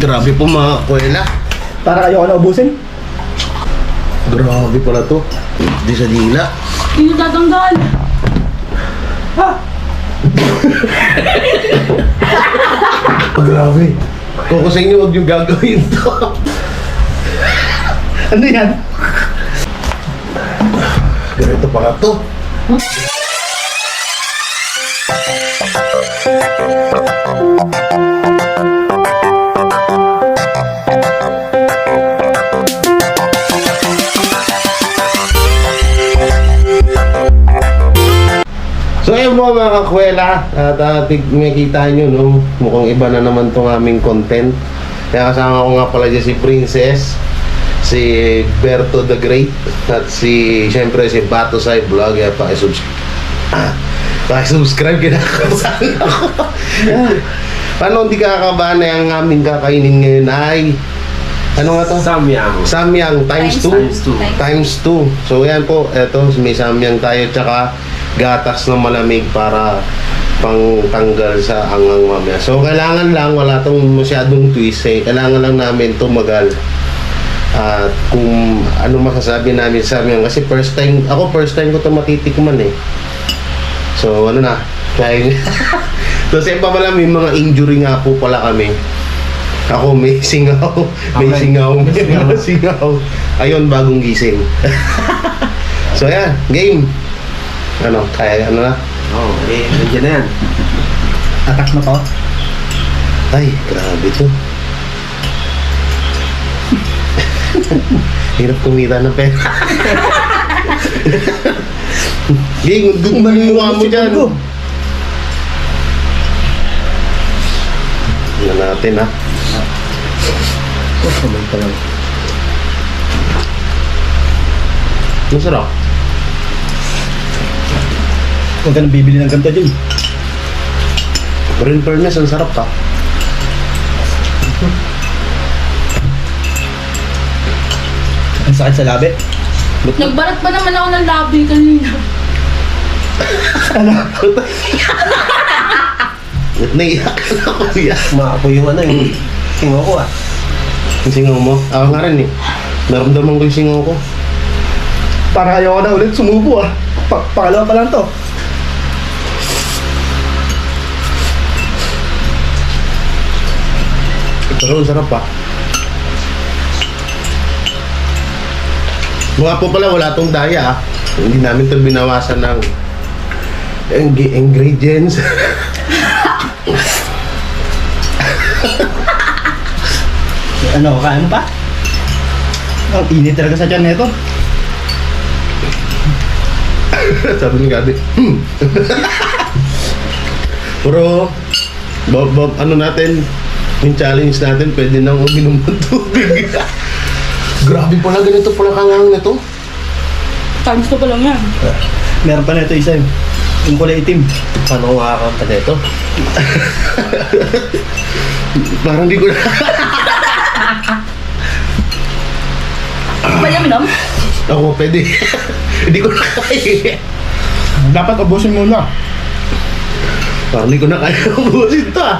Grabe po mga kuwela. Para kayo na ubusin. Grabe pala to. Di sa dila. Hindi tatanggal. Ha? Grabe. Kung sa inyo, huwag yung gagawin to. Ano yan? Ganito pala to. So ayun po mga kakwela, at makikita nyo no, mukhang iba na naman tong aming content. Kaya kasama ko nga pala dyan si Princess, si Berto the Great, at syempre si Bato Sai Vlog. Kaya pakisubscribe, kinakabahan ako. Paano hindi kakakabahan na yung aming kakainin ngayon ay ano nga to? Samyang. Samyang times 2. Times 2. So yan po, eto may samyang tayo tsaka gatas na malamig para pangtanggal sa angang mamaya. So kailangan lang, wala tong masyadong twist eh. Kailangan lang namin tumagal. At kung ano masasabi namin sa samyang, kasi first time ko to matitikman eh. So ano na, kaya tapos pa pala may mga injury nga po pala kami. Ako may singaw, may singaw. Ayun, bagong gising. So yan, game. Ano, kaya ano na? Oo, nandiyan na yan. Atak na to. Ay, grabe to. Hirap kumita ng pera. Game, gugman yung mukha mo dyan. Tingnan natin ha. Sabay pa lang. Masarap. Huwag ka nang bibili ng ganito dyan. Pero in fairness, ang sarap ka. Ang sakit sa labi. Nagbarat pa naman ako ng labi kanina. Naiyak na ako yan. Maapo yung ano yung singaw ko ah. Yung singaw mo? Ako nga rin eh. Naramdaman ko yung singaw ko. Para kayo na ulit sumubo ah. Pangalawa pa lang to. Pero ang sarap pa. Mga po pala, wala tong daya ah. Hindi namin ito binawasan ng ingredients. Ano, kain pa? Ang init talaga sa tiyan nito. Sabi ni Gabi. Pero, ano natin, yung challenge natin, pwede nang uminom ng tubig. Grabe pala, ganito pala kangang na to. Times ko pa lang yan. Meron pa na ito isa yung kulay itim. Paano ko makakanta dito? Parang di ko na. Pwede minom? Ako, pwede. Hindi ko na kaya. Dapat ubusin muna. Parang di ko na kaya ubusin to ah.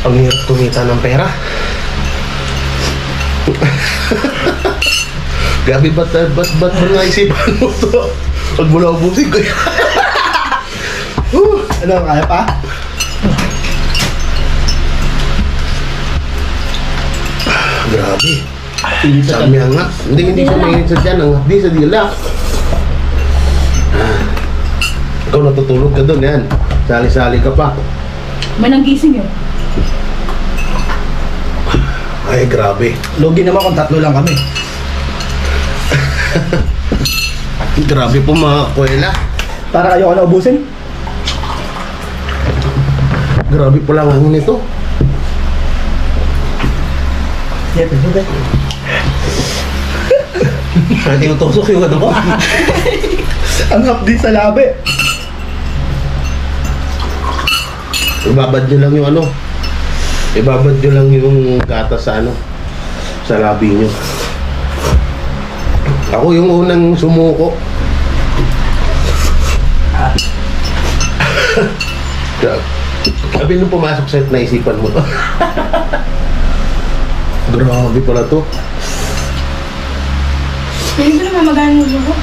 Ang hirap kumita ng pera. Gabi, ba't mo naisipan mo to? Pag mo na ubusin ko yan. Ano, kaya pa? Grabe. Init sa Sabi nga. Hindi siya mainit sa tiyan. Ang hapdi sa dila. Ikaw natutulog ka doon yan. Sali-sali ka pa. May nanggising yun. Ay, grabe. Logi naman kung tatlo lang kami. Grabe po mga kuwela. Para kayo na ubusin. Grabe po lang ang nito. Yeah, pwede. Natin utusok yung ano ko. Ang hapdi sa labi. Ibabad nyo lang yung ano. Ibabad nyo lang yung gatas sa ano. Sa labi nyo. Ako yung unang sumuko. Sabi nung pumasok sa'yo, naisipan mo to. Grabe pala to. Piling ko naman magana yung luho.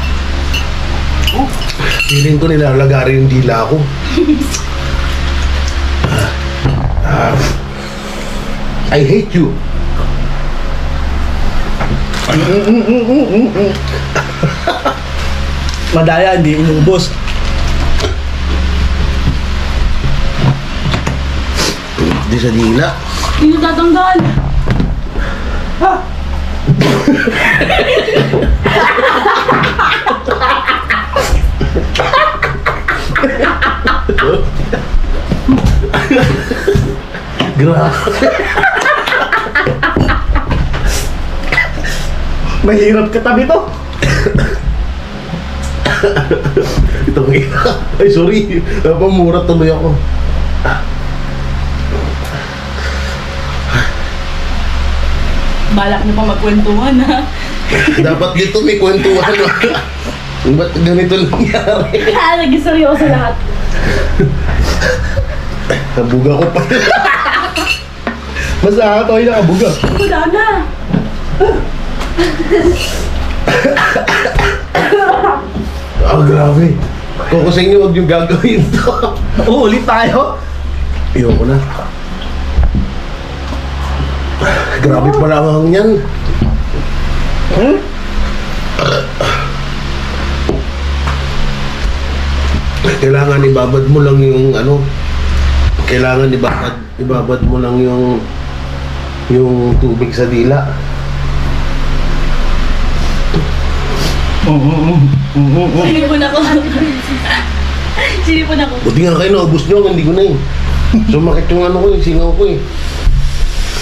Feeling ko nilalagari yung dila ko. I hate you. Madaya, hindi inubos. Di sa dila. Hindi nyo tatanggal. Grabe. Mahirap katabi to. Itong ina. Ay, sorry. Napamura tuloy ako. Balak nyo pa magkwentuhan ha. Dapat dito may kwentuhan. Ba't ganito nangyari? Naging seryoso lahat. Nabuga ko pa. Mas nakakatawa yung nakabuga. Wala na. Grabe. Kung sa inyo, huwag yung gagawin to. Uulit tayo. Ayoko na. Grabe pala ang yan. Kailangan ibabad mo lang yung ano. Kailangan ibabad mo lang yung tubig sa dila. Sinipon ako. Sinipon ako. Buti nga kayo, naubos nyo, hindi ko na eh. Sumakit yung ano ko eh, singaw ko eh.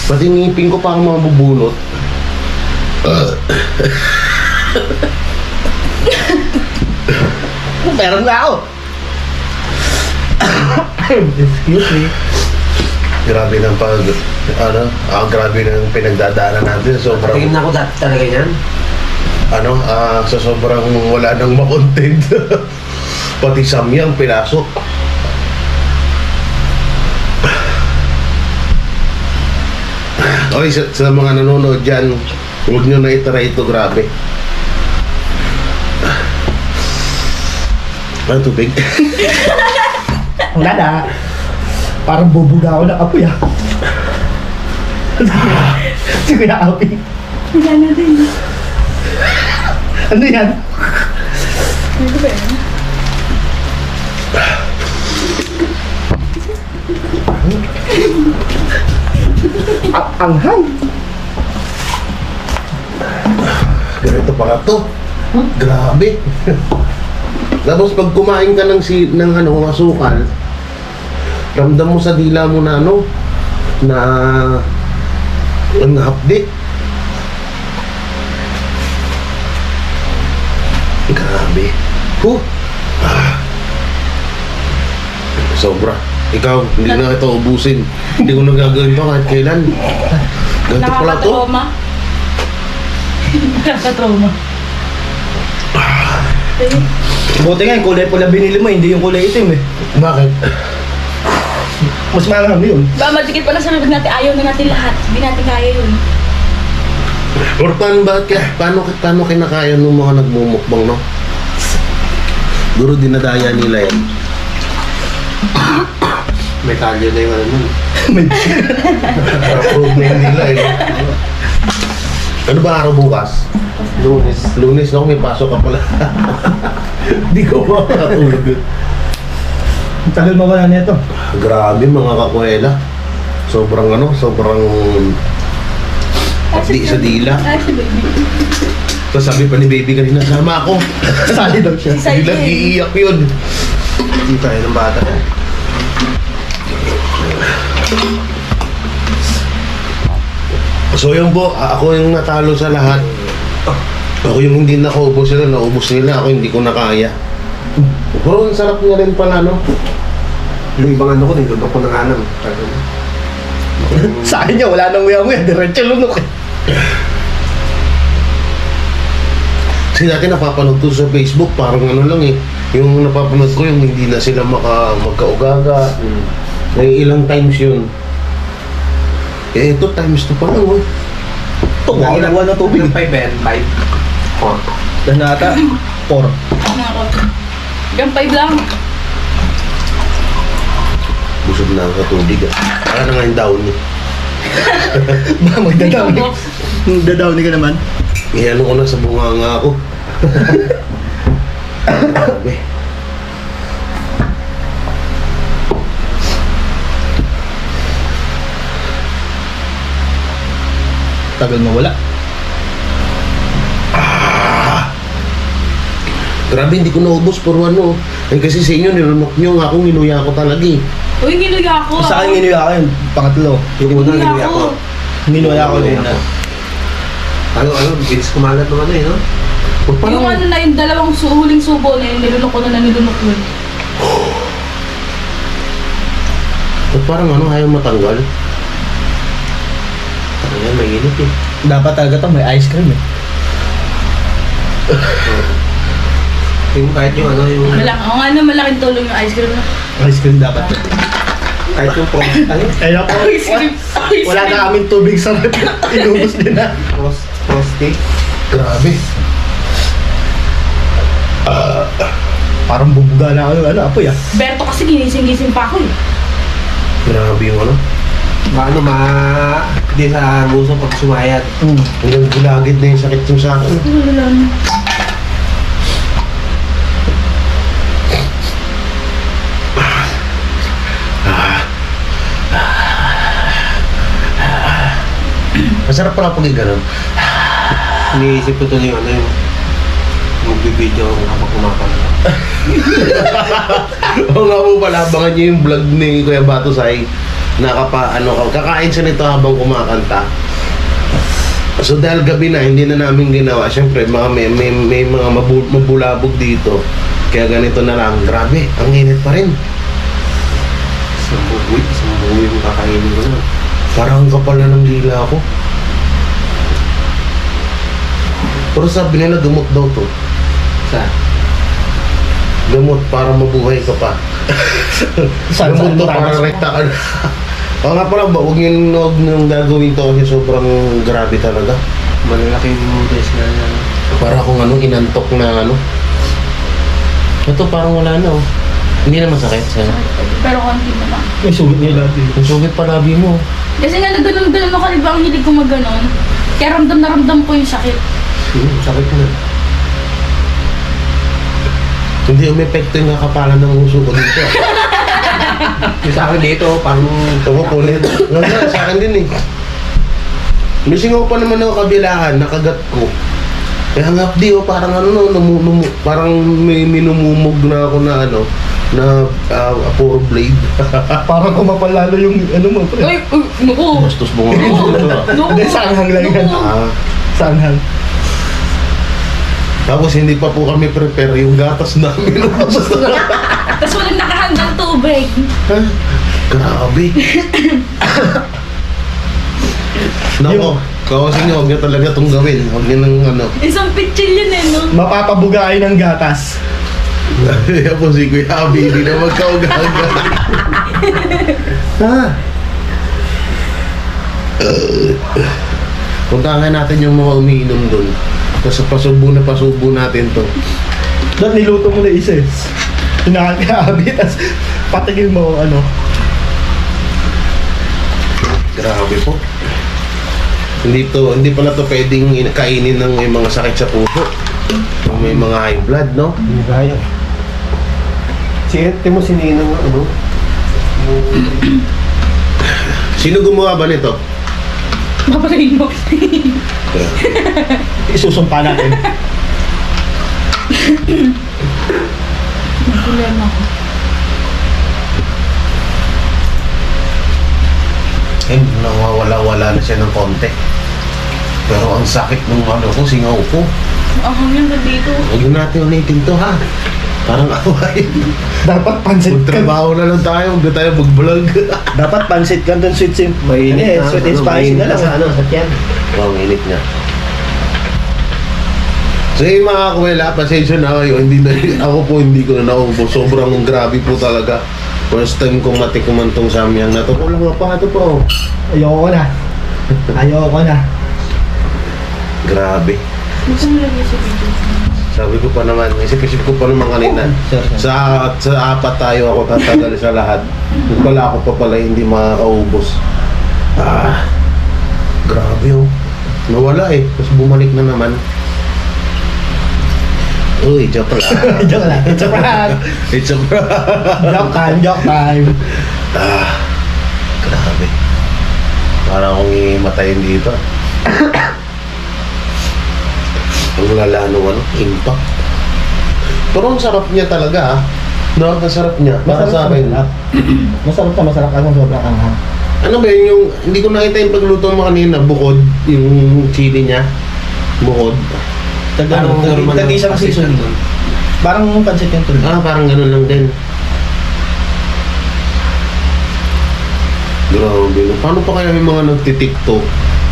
Pati ngipin ko pa ang mga bubunot. Meron na ako. Excuse me. Grabe ng grabe ng pinagdadaanan natin. Sobrang, Tingin na ako dati talaga yan. sa sobrang wala nang makontent. Pati samyang pinasok. Okay, sa mga nanonood dyan, huwag nyo na itry ito, grabe. Ano tubig? Wala na. Parang bubuga ako ng apoy ah. Si Kuya Api. Wala na din. Ano yan? Ano ba yan? Anghang. Ganito pala to. Grabe. Tapos pag kumain ka ng asukal, ramdam mo sa dila mo na ang hapdi. Grabe. Sobra. Ikaw, hindi na ito ubusin. Hindi ko na gagawin to kahit kailan. Ganito pala to. Nakakatrauma. Nakakatrauma. Buti nga yung kulay pula binili mo, hindi yung kulay itim eh. Bakit? Mas marami yun. Ba, madikit pa lang sa bibig natin. Ayaw na natin lahat. Hindi natin kaya yun. Or paano kinakaya ng mga nagmumukbang, no? Siguro dinadaya nila yan. May talyo na yung ano nun. Approve na yun nila eh. Ano ba araw bukas? Lunes. Lunes ako, may pasok ka pala. Di ko makakatulog yun. Ang tagal mo wala nito. Grabe mga kakwela. Sobrang hapdi sa dila. Ay, si baby. Tapos sabi pa ni baby kanina, sama ako. Sali daw siya. Excited. Biglang iiyak yun. Hindi tayo ng bata. So yun po, ako yung natalo sa lahat. Ako yung hindi nakaubos sila, naubos nila. Ako hindi ko nakaya. Pero ang sarap niya rin pala, no? Yung ibang ano ko, nilunok ko ng anam. Sa akin niya, wala nang uya-uya. Diretso lunok eh. Kasi dati napapanood ko sa Facebook, parang ano lang eh. Yung napapanood ko, yung hindi na sila magkaugaga. Hmm. May ilang times yun. Eh, ito times 2 pa lang, oh. Ito, wala na tubig. Ilang 5 yan? 5? Oh. Dan ata, 4. Ano ako? Hanggang 5 lang. Busog na ang katubig, ah. Kaya na nga yung down eh. Magdadawni. Dadawni ka naman. Iyan ko na sa bunganga ako. Grabe. Tagal mawala. Grabe, hindi ko naubos por ano. Eh, kasi sa inyo, nilunok nyo. Ako, nginuya ko talaga eh. Uy, ginuya ako. Sa akin ginuya ko yun, pangatlo. Yung una, Ginuya hindi ako. Ginuya ko din na. Ano, bilis kumalat naman eh, no? Yung ano na yung dalawang huling subo na yun, nilunok ko na nilunok yun. Ba't parang ano, ayaw matanggal? Ayan, mainit eh. Dapat talaga to may ice cream eh. Yung kahit yung ano, yung... Malaking tulong yung ice cream na. Ice cream dapat. Kahit yung frost, ano? Ay ako, Ice cream. wala na kaming tubig sa rep. Inubos din na. Frosty. Grabe. Parang bubuga na ano, apoy ah. Berto kasi ginising-gising pa ako eh. Grabe yung ano. Ano, hindi sa nguso pag sumayat. Hanggang gulagid na yung sakit yung sa akin. Wala na. Masarap pala pag gano'n. Iniisip ko tuloy yung ano yung magbibideo habang kumakanta. Oo nga po pala, abangan nyo yung vlog ni Kuya Batusay. Kakain siya nito habang kumakanta. So dahil gabi na, hindi na namin ginawa. Siyempre, may mga mabulabog dito. Kaya ganito na lang. Grabe, ang init pa rin. Isang buwi yung kakainin ko na. Parang ang kapal na ng dila ako. Pero sabi nila, gamot daw to. Sa? Gamot para mabuhay ka pa. Saan Gamot to Moranas? para rekta ka na. Oo nga pala, huwag niyong gagawin to kasi sobrang grabe talaga. Malalaki yung noodles na ano. Para akong ano, inantok na ano. Ito parang wala na oh. Hindi na masakit sa'yo. Pero konti na lang. May sugat niya lahat eh. Ang sugit pa labi mo. Kasi nga nagganon-ganon ako, di ba ang hilig ko maganon. Kaya ramdam na ramdam ko yung sakit. Sakit na. Hindi umepekto yung kakapalan ng uso ko dito. Yung sa akin dito, parang... Tawa ko ulit. Wala, sa akin din eh. Misingaw pa naman ako kabilaan, nakagat ko. Kaya nga, di oh, parang ano, parang may minumumog na ako na ano, na puro blade. Parang kumapal lalo yung ano mo. Uy, nuko. Bastos mo nga. Nuko. Hindi, sa anghang lang yan. Sa anghang. Tapos hindi pa po kami prepare yung gatas namin. Tapos walang nakahandang tubig. Ha? Grabe. Nako, kawasin niyo, huwag niyo talaga itong gawin. Huwag niyo nang ano. Isang pitchil yun eh, no? Mapapabugain ng gatas. Kaya po si Kuya Abi, hindi na magkaugaga. Ha? Puntahan natin yung mga umiinom doon. Tapos pasubo natin to. Dapat niluto mo na isa eh. Pinakakaabi, tapos patigil mo ano. Grabe po. Hindi pala to pwedeng kainin ng may mga sakit sa puso. May mga high blood, no? Hindi kaya. Siyente mo sininang ano? Sino gumawa ba nito? Papatayin mo. Isusumpa natin. May problema ko. Nawawala-wala na siya ng konti. Pero ang sakit ng ano ko, singaw ko. Ang hanggang na dito. Huwag natin ulitin to, ha? Parang away. Dapat pansit ka. Magtrabaho na lang tayo, huwag na tayo mag-vlog. Dapat pansit ka doon, sweet Mainit na. sweet and spicy mainit na lang. sa ano, sa tiyan. Wow, ang init niya. So yung mga kuwela, pasensya na kayo. Ako po hindi ko na naubos. Sobrang grabe po talaga. First time kong matikuman tong samyang na to. Kulang nga pa ito po. Ayoko na. Ayoko na. Grabe. Gusto mo lagay sa video? Sabi ko pa naman, isip-isip ko pa naman kanina. Sure. Sa apat tayo ako tatagal sa lahat. Yung pala ako pa pala hindi makakaubos. Grabe oh. Nawala eh. Tapos bumalik na naman. Uy, joke lang. Joke lang. It's a prank. It's a prank. Joke time, joke time. Grabe. Parang akong imatayin dito. Ang lala nung impact. Pero ang sarap niya talaga No, ang sarap niya. Para sa akin. Masarap na masarap ako sobrang anghang. Ano ba yun yung, hindi ko nakita yung pagluto mo kanina, bukod, yung chili niya. Bukod. Tag-isang season. Parang pancit yung tuloy. Parang ganun lang din. Grabe. Paano pa kaya yung mga nagtitiktok?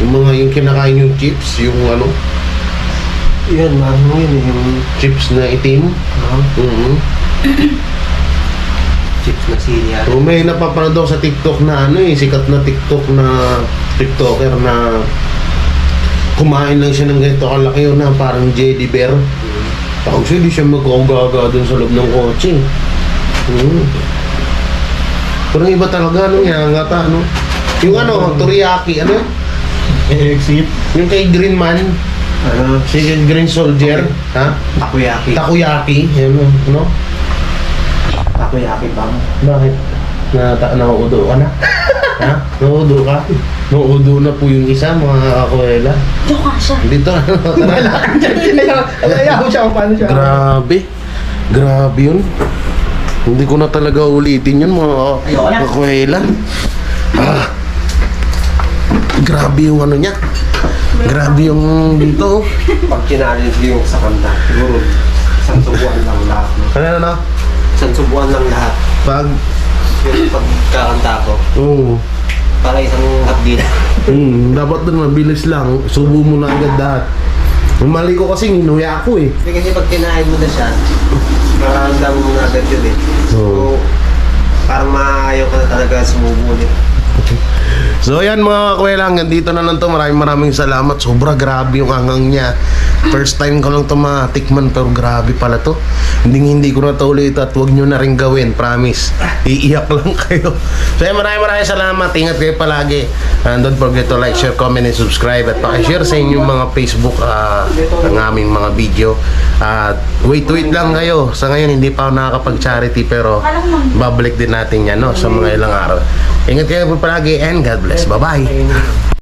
Yung mga yung kinakain yung chips, yung ano, Yun, yun yung chips na itim. chips na sili. So, may napapanood ako sa TikTok na ano sikat na TikTok na TikToker na kumain lang siya ng ganito kalaki yun na parang Jedi Bear. Tapos hindi siya magkaugaga dun sa loob ng kotse. Pero iba talaga yangata yung teriyaki Exit. yung kay Green Man, si Green Soldier, ha? Takoyaki. Takoyaki, Takoyaki bang? Bakit? Nauudo ka na? Ha? Nauudo ka? Nauudo na po yung isa, mga kakuwela. Joke ka siya. Dito, Ayaw siya kung paano siya. Grabe yun. Hindi ko na talaga ulitin yun, mga kakuwela. Grabe yung niya. Grabe yung dito. Pag kinalit yung sa kanta, siguro isang subuan lang lahat. No? Kaya na? Isang subuan lang lahat. Pag, Yung pagkakanta ko, para isang hapdi. dapat dun mabilis lang. Subo mo na agad lahat. Yung mali ko kasi inuya ako eh. Hindi kasi pag kinain mo na siya, mararamdam mo na agad yun eh. So, parang maayaw ka na talaga sumubo ulit. So yan mga kakuwela, hanggang dito na lang to. Maraming salamat. Sobra grabe yung angang niya. First time ko lang to matikman, pero grabe pala to. Hindi ko na to ulit at huwag nyo na rin gawin. Promise. Iiyak lang kayo. So yan, maraming salamat. Ingat kayo palagi. And don't forget to like, share, comment, and subscribe. At pakishare sa inyong mga Facebook ng aming mga video. At wait lang kayo. Sa ngayon hindi pa ako nakakapag-charity, pero babalik din natin yan sa mga ilang araw. Ingat kayo po palagi and God bless. Bye-bye.